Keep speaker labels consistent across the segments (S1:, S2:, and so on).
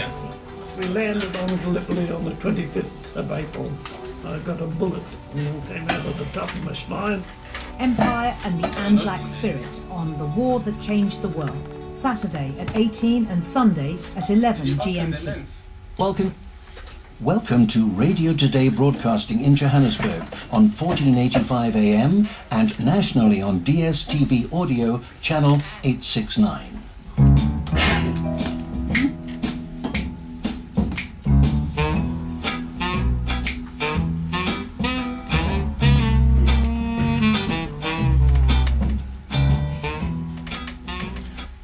S1: Merci.
S2: We landed on Gallipoli on the 25th of April. I got a bullet came out of the top of my spine.
S3: Empire and the Anzac Spirit on The War That Changed the World. Saturday at 18 and Sunday at 11 GMT.
S4: Welcome to Radio Today broadcasting in Johannesburg on 1485 AM and nationally on DSTV Audio Channel 869.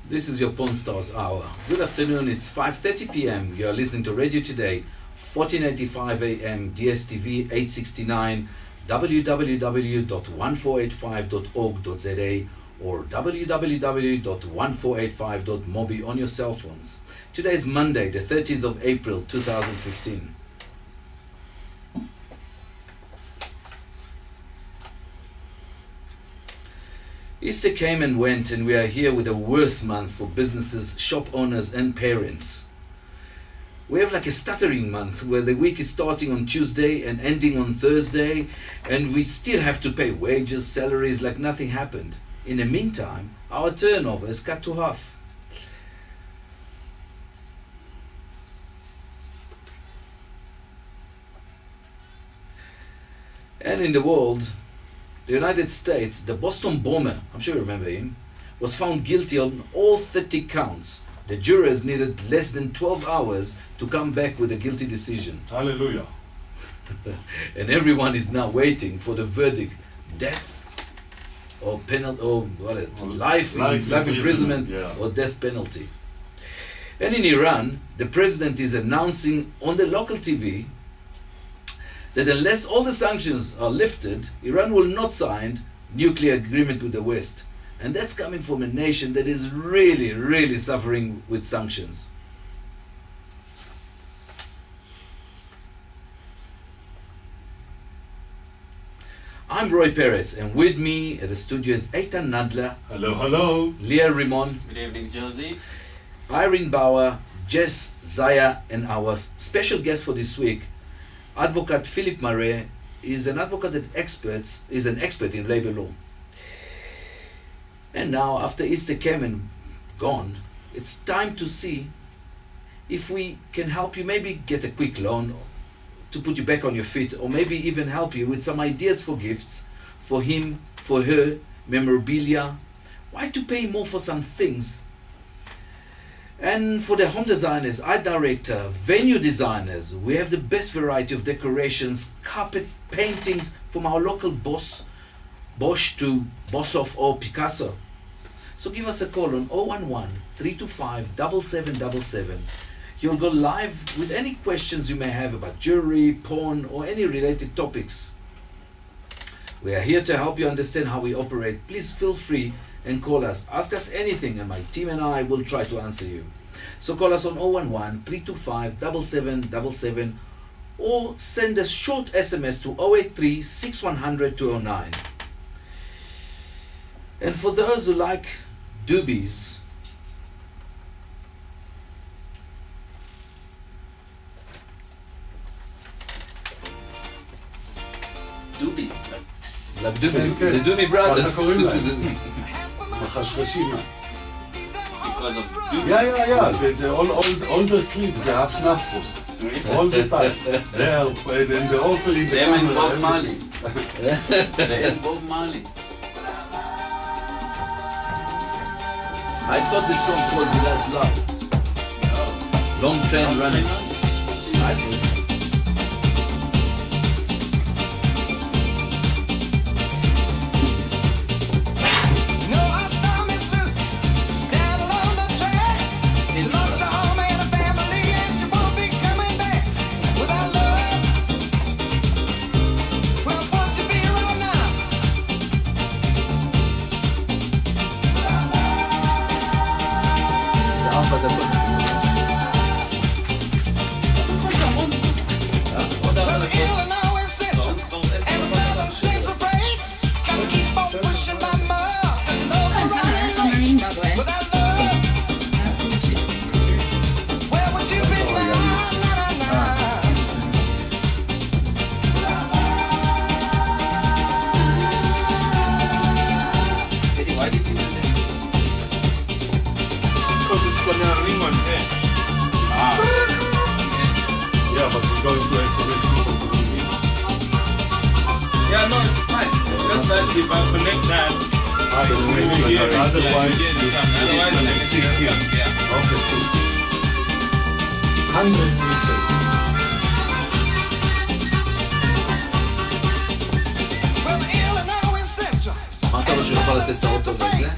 S5: This is your Pawn Stars Hour. Good afternoon, it's 5:30 p.m. You are listening to Radio Today, 1485 AM, DSTV 869, www.1485.org.za or www.1485.mobi on your cell phones. Today is Monday, the 30th of April 2015. Easter came and went, and we are here with a worse month for businesses, shop owners and parents. We have like a stuttering month where the week is starting on Tuesday and ending on Thursday, and we still have to pay wages, salaries like nothing happened. In the meantime, our turnover is cut to half. And in the world, the United States, the Boston bomber, I'm sure you remember him, was found guilty on all 30 counts. The jurors needed less than 12 hours to come back with a guilty decision.
S6: Hallelujah.
S5: And everyone is now waiting for the verdict: death or penalty, or life imprisonment, or death penalty. And in Iran, the president is announcing on the local TV that unless all the sanctions are lifted, Iran will not sign nuclear agreement with the West. And that's coming from a nation that is really, really suffering with sanctions. I'm Roy Peretz, and with me at the studio is Eytan Nadler.
S6: Hello, hello.
S5: Liel Rimon.
S7: Good evening, Josie.
S5: Irene Bauer, Jess, Zier, and our special guest for this week, Advocate Phillip Mare, is an advocate that is an expert in labor law. And now, after Easter came and gone, it's time to see if we can help you maybe get a quick loan to put you back on your feet, or maybe even help you with some ideas for gifts for him, for her, memorabilia. Why to pay more for some things? And for the home designers, art director, venue designers, we have the best variety of decorations, carpet paintings from our local Bosch to Bossoff or Picasso. So give us a call on 011-325-7777. You'll go live with any questions you may have about jewelry, pawn, or any related topics. We are here to help you understand how we operate. Please feel free and call us. Ask us anything, and my team and I will try to answer you. So call us on 011-325-7777 or send us short SMS to 083-6100-209. And for those who like doobies, like doobies, the Doobie Brothers.
S7: Because of Duke.
S6: Yeah. The older clips, they have snuffles. All the time. They're offering the
S7: Them and
S6: camera.
S7: Bob Marley. They and Bob Marley.
S5: I thought this song called The Last Love. Long train running. I do.
S7: if I collect that,
S6: It's really good. Otherwise,
S7: otherwise
S6: you
S7: I
S6: can sit here.
S7: yeah.
S6: Okay, cool. 100%.
S5: אמרת לו שהוא יכול לתת את האוטו וזה?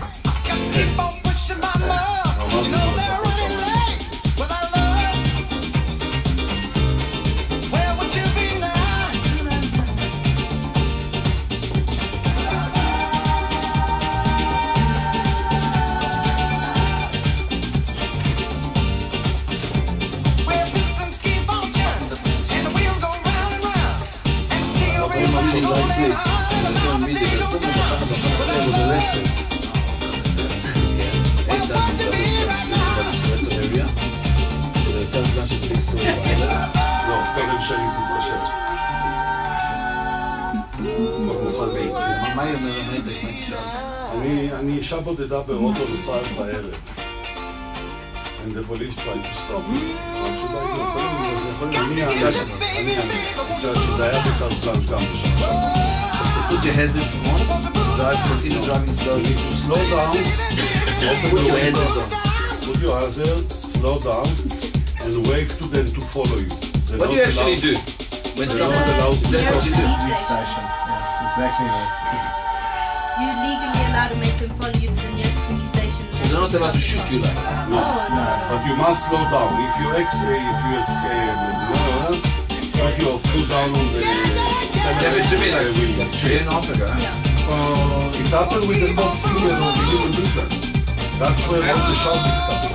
S6: לא, קודם שאני תתקשר.
S5: מה היא אומרת? מה היא שאלת?
S6: אני אישה בודדה באוטו נוסעת בערב. And the police tried to stop me. What should I do? זה יכול להיות... אני שזה היה בקר פלאנש גם בשם.
S5: Put your hazards on, continue driving slowly.
S6: To slow down, open
S5: Put your
S6: the window,
S5: hazards on.
S6: put your hazard, slow down, and wave to them to follow you. They're
S5: What do
S6: not
S5: you actually
S6: allowed-
S5: do when
S6: They're
S5: someone
S6: not allowed to
S5: Is that
S6: stop.
S5: what you do?
S1: Police station. Yeah, exactly right.
S8: You're legally allowed to make them follow you to the nearest police station.
S5: So they're not allowed to shoot you like that.
S6: No, but you must slow down. If you escape, put your foot down on the
S5: Yeah, but to me, like,
S6: will chase.
S5: in Africa,
S6: It's happened with the top senior or the human different. That's where all the shouting starts.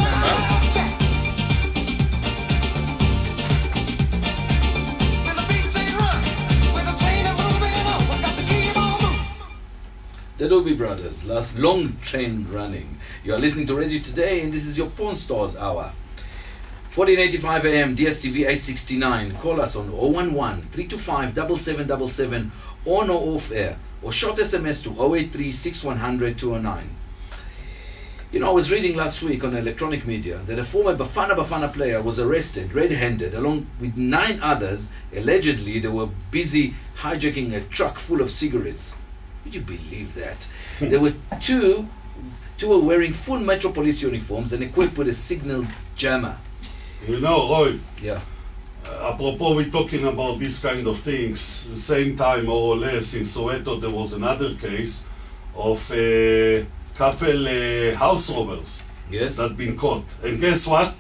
S5: the Doobie Brothers, last long train running. You are listening to Radio Today, and this is your Porn Stars Hour. 1485 AM, DSTV 869. Call us on 011-325-7777 on or off air, or short SMS to 083-6100-209. You know, I was reading last week on electronic media that a former Bafana player was arrested red-handed along with 9 others. Allegedly, they were busy hijacking a truck full of cigarettes. Would you believe that? There were two were wearing full Metro Police uniforms and equipped with a signal jammer.
S6: You know, Roy,
S5: Yeah.
S6: apropos we're talking about these kind of things, the same time more or less in Soweto there was another case of a couple house robbers
S5: Yes?
S6: that been caught. And guess what?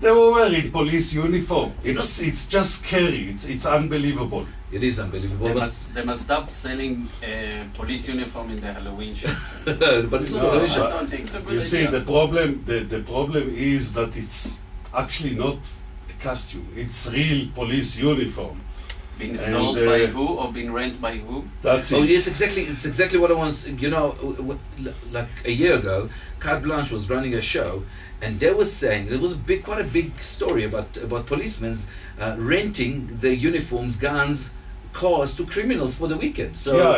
S6: They were wearing police uniform. It's just scary. It's unbelievable.
S5: It is unbelievable.
S7: They must stop selling police uniform in the Halloween shops.
S5: But it's not
S6: No,
S5: a
S7: I
S5: shot.
S7: don't think it's a good
S6: You see,
S7: idea.
S6: the problem is that it's actually not a costume. It's real police uniform.
S7: Being
S6: and,
S7: sold by who or being rented by who?
S6: That's
S5: Oh,
S6: it.
S5: yeah, it's exactly what I was. You know, like a year ago, Carte Blanche was running a show, and they were saying there was quite a big story about policemen renting their uniforms, guns, cars to criminals for the weekend. So
S6: Yeah,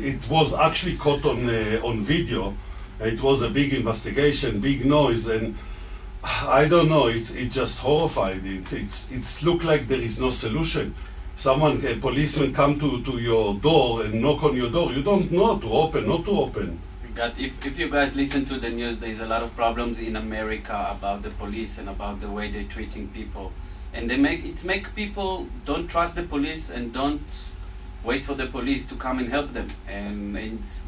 S6: it was actually caught on video. It was a big investigation, big noise, and I don't know. It's just horrified. It's look like there is no solution. A policeman come to your door and knock on your door. You don't know to open, not to open.
S7: God, if you guys listen to the news, there's a lot of problems in America about the police and about the way they're treating people, and make people don't trust the police and don't wait for the police to come and help them, and it's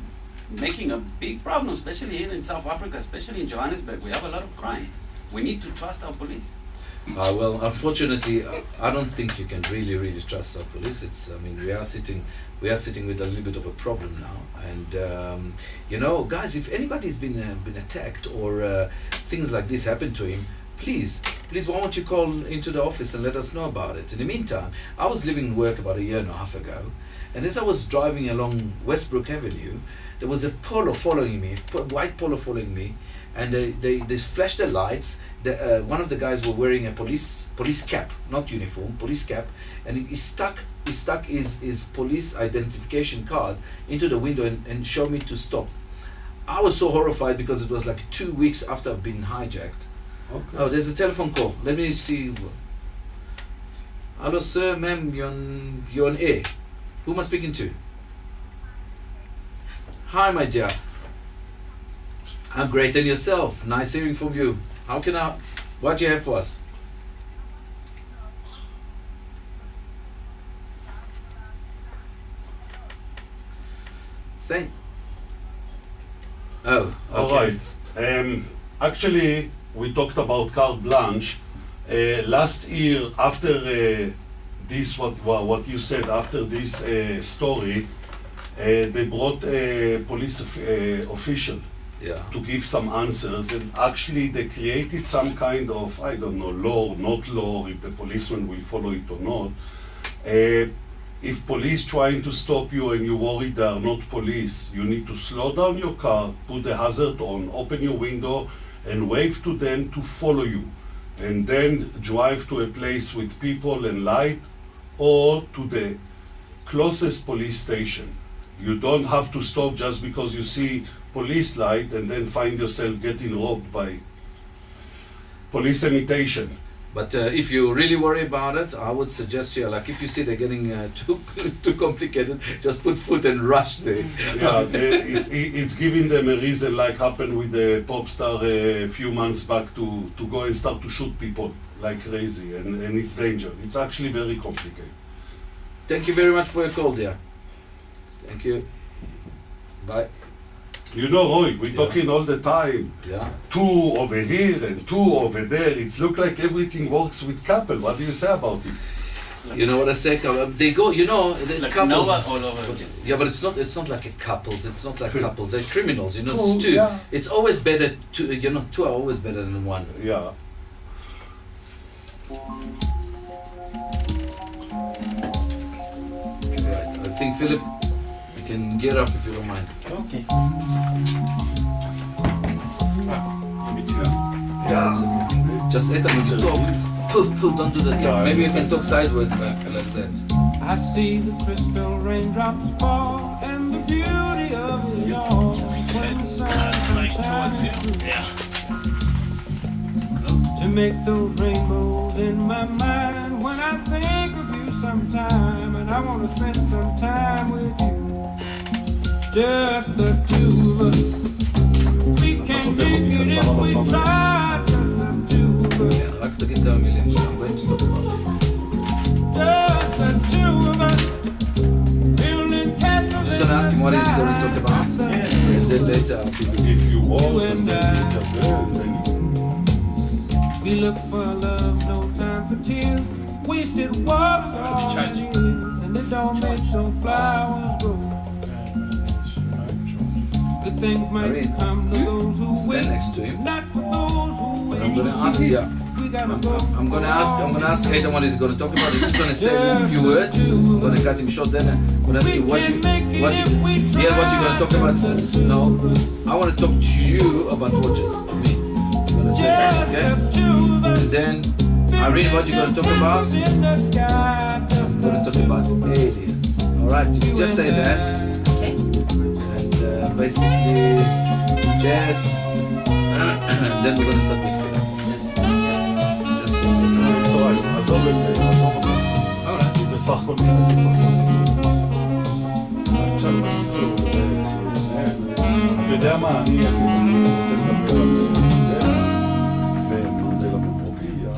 S7: making a big problem, especially here in South Africa, especially in Johannesburg. We have a lot of crime. We need to trust our police.
S5: well, unfortunately, I don't think you can really trust our police. I mean, we are sitting with a little bit of a problem now, and you know, guys, if anybody's been attacked or things like this happen to him, please, why don't you call into the office and let us know about it? In the meantime, I was leaving work about 1.5 years ago, and as I was driving along Westbrook Avenue, there was a Polo following me, white Polo following me, and they flashed their lights. One of the guys were wearing a police cap, not uniform, police cap, and he stuck his police identification card into the window and showed me to stop. I was so horrified because it was like 2 weeks after I've been hijacked.
S6: Okay.
S5: Oh, there's a telephone call. Let me see. Hello, sir, ma'am, you're on air. Who am I speaking to? Hi, my dear. I'm great, and yourself? Nice hearing from you. How can I? What do you have for us? Thank. Oh, okay.
S6: All right. Actually, we talked about carte blanche. Last year, after this, what you said, after this story, they brought a police official
S5: Yeah.
S6: to give some answers, and actually they created some kind of, I don't know, law, not law, if the policeman will follow it or not. If police trying to stop you and you worry they are not police, you need to slow down your car, put the hazard on, open your window and wave to them to follow you. And then drive to a place with people and light, or to the closest police station. You don't have to stop just because you see police light and then find yourself getting robbed by police imitation.
S5: But if you really worry about it, I would suggest you, like, if you see they're getting too complicated, just put foot and rush there.
S6: Yeah, it's giving them a reason, like happened with the pop star a few months back, to go and start to shoot people like crazy, and it's danger. It's actually very complicated.
S5: Thank you very much for your call, dear. Thank you. Bye.
S6: You know, Roy, we're
S5: Yeah.
S6: talking all the time.
S5: Yeah.
S6: 2 over here and 2 over there. It's look like everything works with couple. What do you say about it?
S5: You know what I say? They go. You know, it's
S7: Like
S5: couples.
S7: Nova all over again.
S5: Yeah, but it's not like a couples. It's not like couples. They're criminals. You know,
S6: Oh,
S5: it's two.
S6: yeah.
S5: It's always better two. You know, two are always better than one.
S6: Yeah.
S5: Right. I think Philip, you can get up if you don't mind.
S1: Okay.
S5: Yeah. It's okay. Just Eytan, when you talk, poo, don't do that.
S6: Yeah, I
S5: Maybe you can
S6: understand.
S5: talk sideways like that.
S2: I see the crystal raindrops fall and the beauty of it all. When the sun comes to make those rainbows in my mind. When I think of you sometime, and I want to spend some time with you, just the two of us. We can make it if we try, just the two of us.
S5: Yeah, רק תגיד כמה מילים I'm going to talk about it.
S2: Just the two of us. Building castles.
S5: I'm just going to ask him what is he going to talk about, and then later I'll give you.
S6: If you want, and then you just then you.
S2: We look for love, no time for tears. Wasted water all the years, and it don't make some flowers grow. Good things might
S5: Irene,
S2: come to those who
S5: stand
S2: wait,
S5: next to him.
S2: not for those who wait.
S5: I'm going to ask you.
S2: We gotta go.
S5: I'm going to ask Eytan what he's going to talk about. He's just going to say a few words. I'm going to cut him short. Then I'm going to ask you what you going to talk about. He says, no, I want to talk to you about watches. To me, I'm going to say, okay. And then Irene, what you going to talk about? I'm going to talk about aliens. All right, you just say that.
S8: Okay.
S5: And basically, Jess. And then we're going to start with Phillip.
S6: עזוב את זה. היא בסך הכל נכנסת בסוף. עכשיו בקיצור, אתה יודע מה, אני רוצה לדבר על מנדלה ומנדלה מפרופיליה,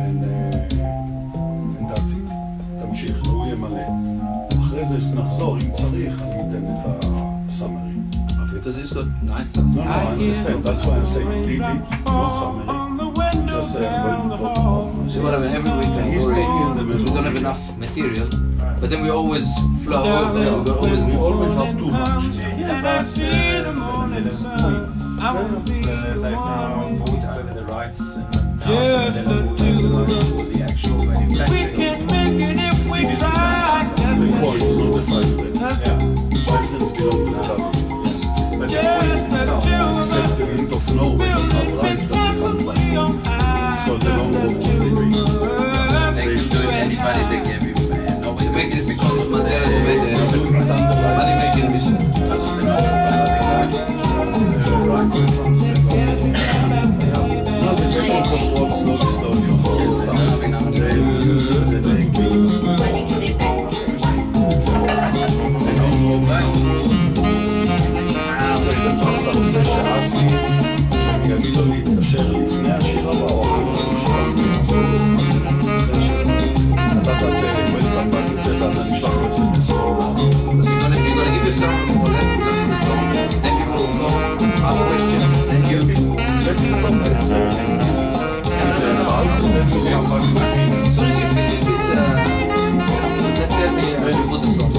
S6: and that's it. תמשיך, הוא יהיה מלא. אחרי זה נחזור, אם צריך, אני אתן את הסאמרי.
S5: Because he's got nice stuff.
S6: No, I understand. That's why I'm saying leave it, no summary. Just say I'm going to talk about
S5: See what I mean? Every week I
S6: He's
S5: worry
S6: staying in the middle.
S5: we don't have enough material, but then we always flow over. We got always
S6: we
S5: more.
S6: always have too much.
S2: And I see the morning sun. I want to be the
S1: They've now
S2: one.
S1: bought over the rights and
S2: Just
S1: now
S2: the two of us.
S1: the actual
S2: We
S1: manufacturing.
S2: can make it if we try.
S6: The point is not the 5 friends.
S1: Yeah.
S6: 5 friends belong to each other.
S1: But the point itself,
S6: Except the end of Norway, our rights that we come back. It's called the long walk of freedom.
S7: They can do it anybody they can be.
S5: To make this Mandela money making mission.
S6: Now the people control slowly all stuff. They use it, they make it. They don't know back.
S5: As soon as you feel a bit, then tell me I should put the song.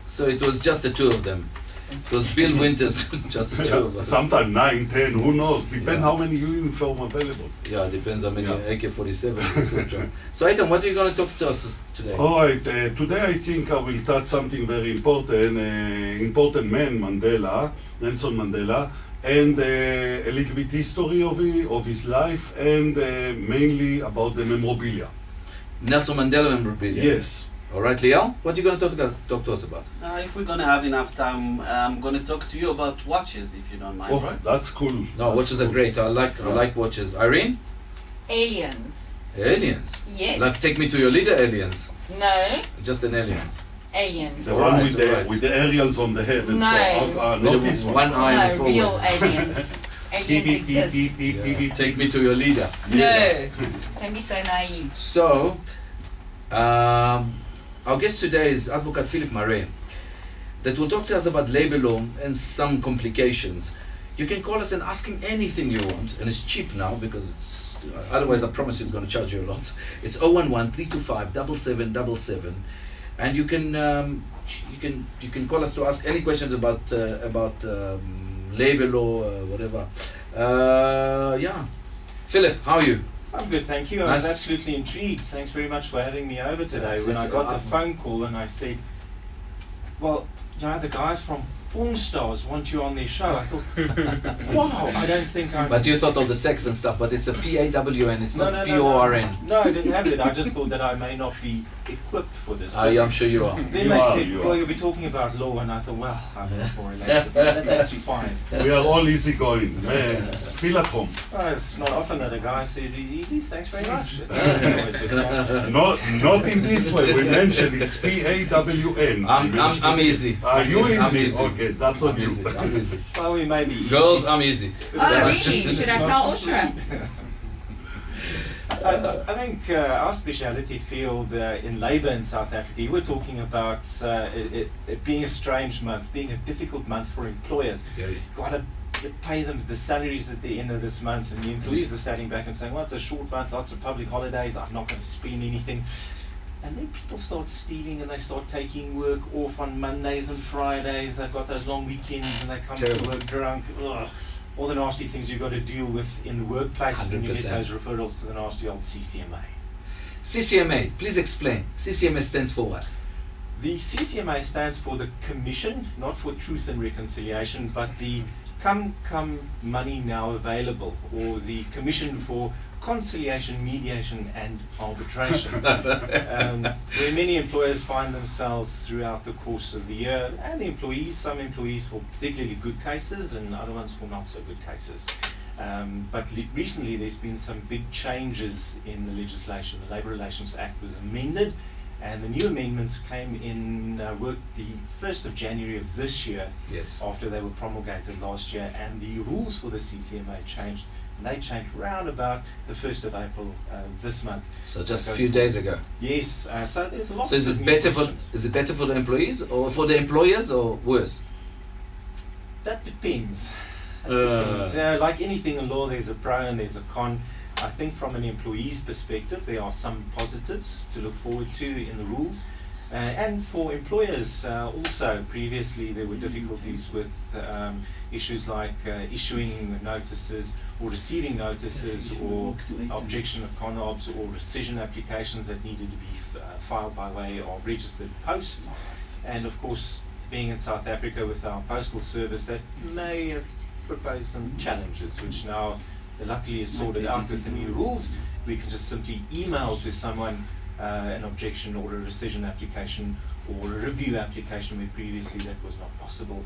S5: So it was just the two of them. It was Bill Winters, just the two of us.
S6: Sometimes 9, 10, who knows? Depends
S5: Yeah.
S6: how many uniform available.
S5: Yeah, depends how many
S6: Yeah.
S5: AK-47, etc. So Eytan, what are you going to talk to us today?
S6: All right, today I think I will touch something very important. Important man, Mandela, Nelson Mandela, and a little bit history of his life, and mainly about the memorabilia.
S5: Nelson Mandela memorabilia.
S6: Yes.
S5: All right, Liel, what are you going to talk to us about?
S7: If we're gonna have enough time, I'm gonna talk to you about watches, if you don't mind,
S6: Oh,
S7: right?
S6: that's cool.
S5: No,
S6: That's
S5: watches are
S6: cool.
S5: great. I like watches. Irene?
S9: Aliens.
S5: Aliens.
S9: Yes.
S5: Like, take me to your leader, aliens.
S9: No.
S5: Just an aliens.
S9: Aliens.
S6: The one with the
S5: Alright.
S6: with the aerials on the head and
S9: No.
S6: so
S5: With
S6: not
S5: the
S6: this
S5: one eye and
S9: No,
S5: forward.
S9: real aliens.
S6: Beep,
S9: Aliens
S6: beep, beep,
S9: exist.
S6: beep, beep, beep,
S5: Yeah.
S6: beep.
S5: Take me to your leader.
S6: Yes.
S9: No. Don't be so naive.
S5: So, our guest today is Advocate Phillip Mare, that will talk to us about labor law and some complications. You can call us and ask him anything you want, and it's cheap now because it's otherwise I promise you it's going to charge you a lot. It's 011-325-7777, and you can call us to ask any questions about labor law, whatever. Yeah, Philip, how are you?
S1: I'm good, thank you. I was
S5: Nice.
S1: absolutely intrigued. Thanks very much for having me over today.
S5: It's-
S1: When
S5: it's-
S1: I got the phone call and I said, well, you know, the guys from Porn Stars want you on their show. I thought, wow, I don't think I'm...
S5: But you thought of the sex and stuff, but it's a PAWN, it's
S1: No,
S5: not
S1: no, no,
S5: PORN.
S1: No, I didn't have it. I just thought that I may not be equipped for this.
S5: I'm sure you are.
S1: Then
S6: You
S1: they
S6: are,
S1: said,
S6: you
S1: well,
S6: are.
S1: you'll be talking about law, and I thought, well, I'm not more related, but that's fine.
S6: We are all easygoing. Feel at home.
S1: Well, it's not often that a guy says he's easy. Thanks very much. It's always good to have.
S6: Not in this way. We mentioned it's PAWN.
S5: I'm easy.
S6: Are you
S5: I'm
S6: easy?
S5: easy.
S6: Okay, that's on
S5: I'm
S6: you.
S5: easy. I'm easy.
S1: Well, we may be easy.
S5: Girls, I'm easy.
S9: Oh, really? Should I tell Usha?
S1: I think our speciality field in labour in South Africa, we're talking about it being a strange month, being a difficult month for employers. Got to pay them the salaries at the end of this month, and the employees are standing back and saying, well, it's a short month, lots of public holidays, I'm not going to spend anything. And then people start stealing and they start taking work off on Mondays and Fridays. They've got those long weekends and they come
S5: Terrible.
S1: to work drunk. Ugh. All the nasty things you've got to deal with in the workplace, and you get
S5: 100%.
S1: those referrals to the nasty old CCMA.
S5: CCMA, please explain. CCMA stands for what?
S1: The CCMA stands for the Commission, not for Truth and Reconciliation, but the Come Money Now Available, or the Commission for Conciliation, Mediation and Arbitration, where many employers find themselves throughout the course of the year, and employees, some employees for particularly good cases and other ones for not so good cases. But recently there's been some big changes in the legislation. The Labour Relations Act was amended, and the new amendments came in work the 1st of January of this year,
S5: Yes.
S1: after they were promulgated last year, and the rules for the CCMA changed. And they changed round about the 1st of April this month.
S5: So just a
S1: Going
S5: few
S1: forward.
S5: days ago.
S1: Yes, so there's a lot
S5: So is
S1: of
S5: it
S1: new
S5: better
S1: questions.
S5: for the employees or for the employers or worse?
S1: That depends. Depends. Like anything in law, there's a pro and there's a con. I think from an employee's perspective, there are some positives to look forward to in the rules. And for employers also, previously there were difficulties with issues like issuing notices or receiving notices, or objection of con-obs or rescission applications that needed to be filed by way of registered post. And of course, being in South Africa with our postal service, that may have proposed some challenges, which now luckily is sorted out with the new rules. We can just simply email to someone an objection or a rescission application or a review application where previously that was not possible.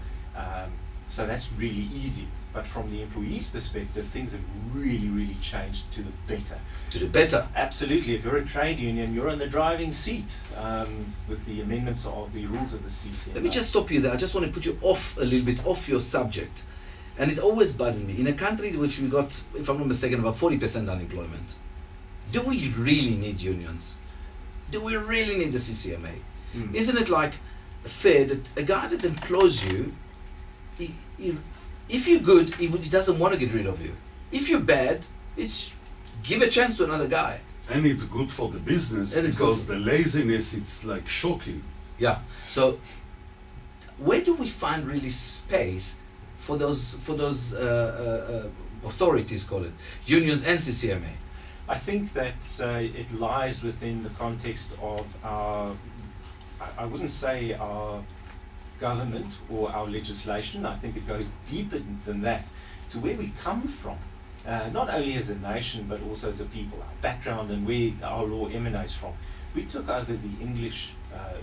S1: So that's really easy. But from the employee's perspective, things have really changed to the better.
S5: To the better.
S1: Absolutely. If you're a trade union, you're in the driving seat with the amendments of the rules of the CCMA.
S5: Let me just stop you there. I just want to put you off a little bit, off your subject. And it always bothered me. In a country in which we got, if I'm not mistaken, about 40% unemployment, do we really need unions? Do we really need the CCMA? Isn't it like fair that a guy that employs you, if you're good, he doesn't want to get rid of you. If you're bad, it's give a chance to another guy.
S6: And it's good for the business
S5: And it's good
S6: because the laziness, it's like shocking.
S5: Yeah. So, where do we find really space for those authorities, call it unions and CCMA?
S1: I think that it lies within the context of our, I wouldn't say our government or our legislation. I think it goes deeper than that, to where we come from, not only as a nation but also as a people, our background and where our law emanates from. We took over the English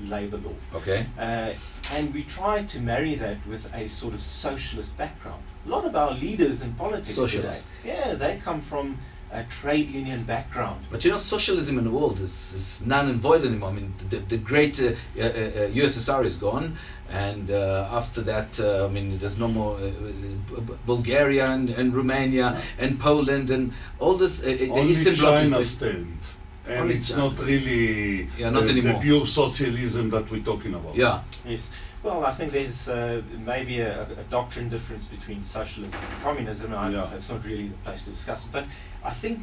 S1: labour law,
S5: Okay.
S1: and we tried to marry that with a sort of socialist background. A lot of our leaders in politics
S5: Socialist.
S1: today, yeah, they come from a trade union background.
S5: But you know, socialism in the world is none and void anymore. I mean, the great USSR is gone, and after that, I mean, there's no more Bulgaria and Romania and Poland and all this. The
S6: Only
S5: Eastern Bloc
S6: China
S5: is
S6: stand. And
S5: Only
S6: it's
S5: China.
S6: not really
S5: Not
S6: the
S5: anymore.
S6: pure socialism that we're talking about.
S5: yeah.
S1: Yes. Well, I think there's maybe a doctrine difference between socialism and communism.
S6: Yeah.
S1: That's not really the place to discuss it. But I think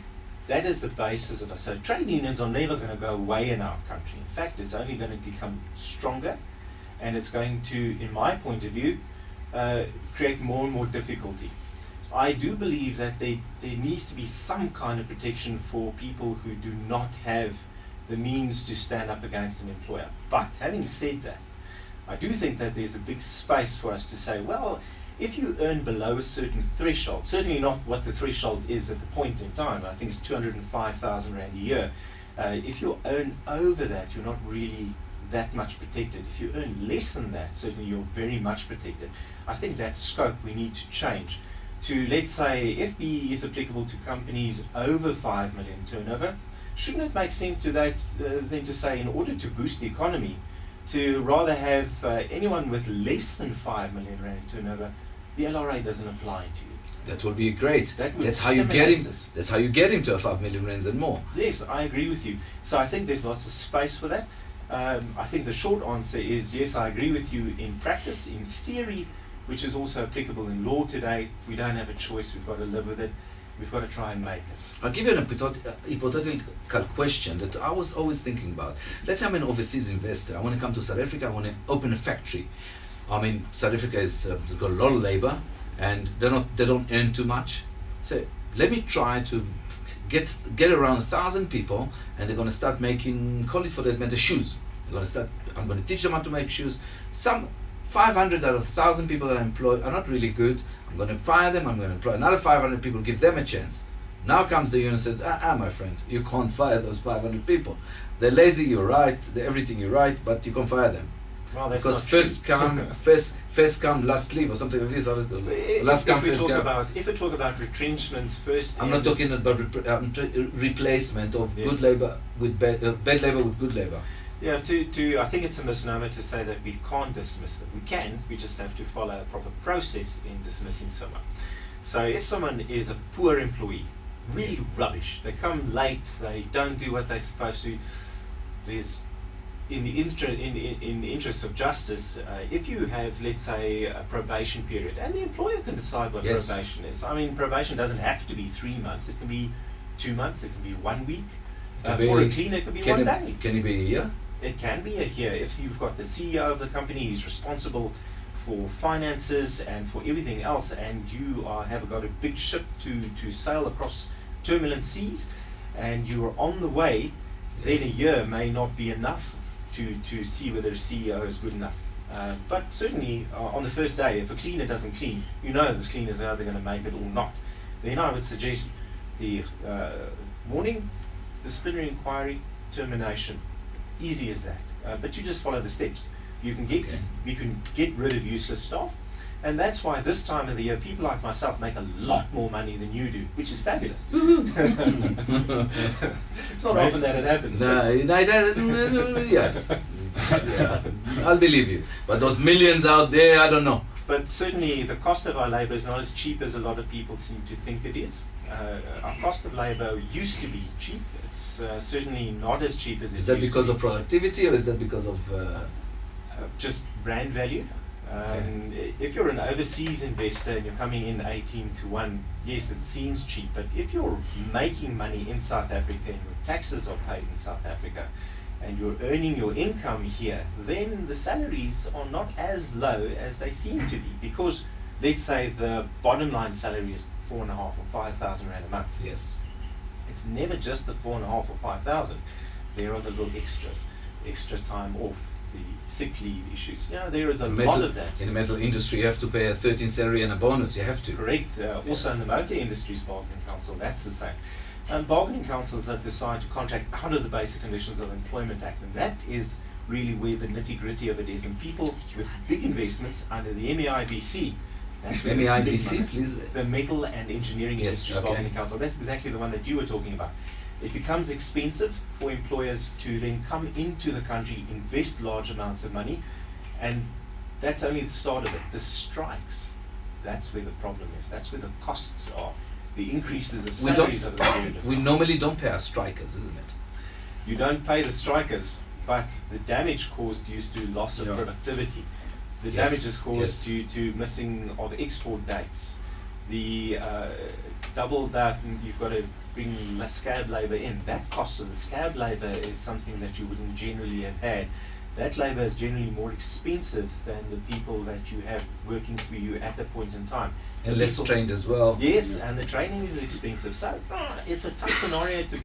S1: that is the basis of it. So trade unions are never going to go away in our country. In fact, it's only going to become stronger, and it's going to, in my point of view, create more and more difficulty. I do believe that there needs to be some kind of protection for people who do not have the means to stand up against an employer. But having said that, I do think that there's a big space for us to say, well, if you earn below a certain threshold, certainly not what the threshold is at the point in time, I think it's 205,000 Rand a year. If you earn over that, you're not really that much protected. If you earn less than that, certainly you're very much protected. I think that scope we need to change to, let's say, FBE is applicable to companies over 5 million turnover. Shouldn't it make sense to that then to say, in order to boost the economy, to rather have anyone with less than 5 million Rand turnover, the LRA doesn't apply to you.
S5: That would be great.
S1: That would
S5: That's how you get
S1: stimulate
S5: him.
S1: us.
S5: That's how you get him to a 5 million rands and more.
S1: Yes, I agree with you. So I think there's lots of space for that. I think the short answer is yes, I agree with you in practice, in theory, which is also applicable in law today. We don't have a choice. We've got to live with it. We've got to try and make it.
S5: I'll give you an hypothetical question that I was always thinking about. Let's say I'm an overseas investor. I want to come to South Africa. I want to open a factory. I mean, South Africa has got a lot of labor, and they don't earn too much. So let me try to get around 1,000 people, and they're going to start making, call it for that matter, shoes. They're going to start. I'm going to teach them how to make shoes. Some 500 out of 1,000 people that I employ are not really good. I'm going to fire them. I'm going to employ another 500 people, give them a chance. Now comes the union and says, my friend, you can't fire those 500 people. They're lazy, you're right, they're everything you're right, but you can't fire them.
S1: Well, that's
S5: Because
S1: not
S5: first come, last leave, or something like this. Last come, first go.
S1: If we talk about retrenchments first,
S5: I'm not talking about replacement of
S1: Yeah.
S5: good labor with bad labor with good labor.
S1: Yeah, I think it's a misnomer to say that we can't dismiss them. We can, we just have to follow a proper process in dismissing someone. So if someone is a poor employee, really rubbish, they come late, they don't do what they're supposed to, there's, in the interest of justice, if you have, let's say, a probation period, and the employer can decide what
S5: Yes.
S1: probation is. I mean, probation doesn't have to be 3 months, it can be 2 months, it can be 1 week. For a cleaner, it could be 1 day.
S5: Can it be a year?
S1: It can be a year. If you've got the CEO of the company, he's responsible for finances and for everything else, and you have got a big ship to sail across turbulent seas, and you are on the way, then a year may not be enough to see whether a CEO is good enough. But certainly on the first day, if a cleaner doesn't clean, you know this cleaner is either going to make it or not. Then I would suggest the warning, disciplinary inquiry, termination. Easy as that. But you just follow the steps. You can get rid of useless staff, and that's why this time of the year people like myself make a lot more money than you do, which is fabulous. It's not often that it happens.
S5: Yes. Yeah, I'll believe you. But those millions out there, I don't know.
S1: But certainly the cost of our labour is not as cheap as a lot of people seem to think it is. Our cost of labour used to be cheap. It's certainly not as cheap as it
S5: Is that
S1: used
S5: because
S1: to
S5: of productivity, or is that because of
S1: just brand value. If you're an overseas investor and you're coming in 18-1, yes, it seems cheap, but if you're making money in South Africa and your taxes are paid in South Africa and you're earning your income here, then the salaries are not as low as they seem to be, because let's say the bottom line salary is 4.5 or 5,000 rand a month.
S5: Yes.
S1: It's never just the 4.5 or 5,000. There are the little extras, extra time off, the sick leave issues. There is a lot of that.
S5: In the metal industry, you have to pay a 13th salary and a bonus. You have to.
S1: Correct. Also in the motor industry's bargaining council, that's the same. Bargaining councils that decide to contract out of the Basic Conditions of Employment Act, and that is really where the nitty-gritty of it is. And people with big investments under the MEIBC, that's where
S5: MEIBC, please.
S1: The Metal and Engineering Industries Bargaining Council. That's exactly the one that you were talking about. It becomes expensive for employers to then come into the country, invest large amounts of money, and that's only the start of it. The strikes, that's where the problem is. That's where the costs are. The increases of salaries over the period of time.
S5: We normally don't pay our strikers, isn't it?
S1: You don't pay the strikers, but the damage caused due to loss of productivity. The damage is caused due to missing of export dates. The double that you've got to bring scab labour in. That cost of the scab labour is something that you wouldn't generally have had. That labour is generally more expensive than the people that you have working for you at that point in time.
S5: And less trained as well.
S1: Yes, and the training is expensive. So it's a tough scenario to